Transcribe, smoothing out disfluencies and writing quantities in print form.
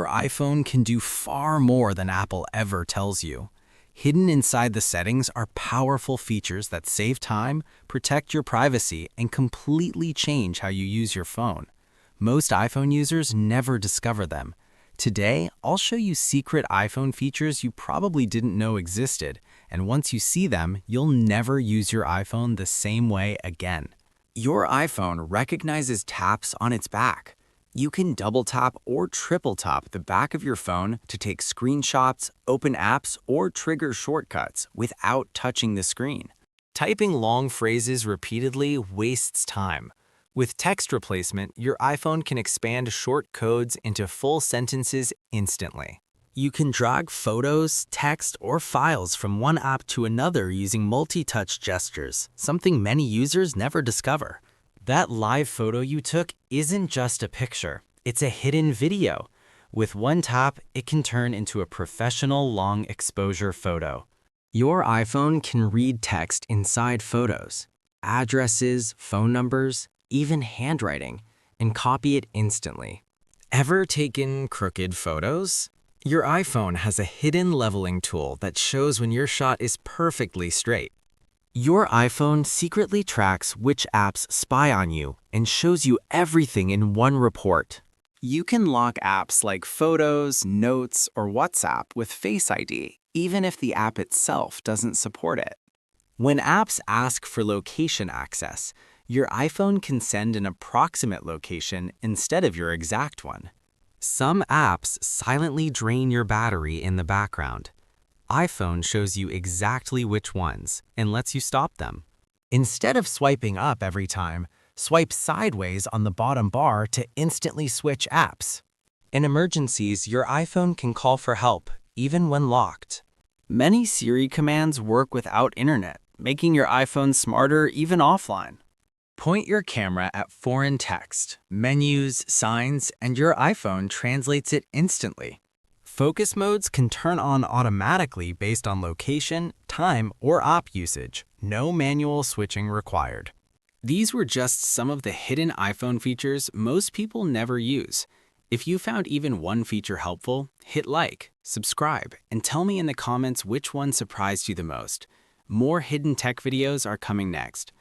your iPhone can do far more than Apple ever tells you. Hidden inside the settings are powerful features that save time, protect your privacy, and completely change how you use your phone. Most iPhone users never discover them. Today, I'll show you secret iPhone features you probably didn't know existed, and once you see them, you'll never use your iPhone the same way again. Your iPhone recognizes taps on its back. You can double tap or triple tap the back of your phone to take screenshots, open apps, or trigger shortcuts without touching the screen. Typing long phrases repeatedly wastes time. With text replacement, your iPhone can expand short codes into full sentences instantly. You can drag photos, text, or files from one app to another using multi-touch gestures, something many users never discover. That live photo you took isn't just a picture, it's a hidden video. With one tap, it can turn into a professional long exposure photo. Your iPhone can read text inside photos, addresses, phone numbers, even handwriting, and copy it instantly. Ever taken crooked photos? Your iPhone has a hidden leveling tool that shows when your shot is perfectly straight. Your iPhone secretly tracks which apps spy on you and shows you everything in one report. You can lock apps like Photos, Notes, or WhatsApp with Face ID, even if the app itself doesn't support it. When apps ask for location access, your iPhone can send an approximate location instead of your exact one. Some apps silently drain your battery in the background. iPhone shows you exactly which ones and lets you stop them. Instead of swiping up every time, swipe sideways on the bottom bar to instantly switch apps. In emergencies, your iPhone can call for help, even when locked. Many Siri commands work without internet, making your iPhone smarter even offline. Point your camera at foreign text, menus, signs, and your iPhone translates it instantly. Focus modes can turn on automatically based on location, time, or app usage. No manual switching required. These were just some of the hidden iPhone features most people never use. If you found even one feature helpful, hit like, subscribe, and tell me in the comments which one surprised you the most. More hidden tech videos are coming next.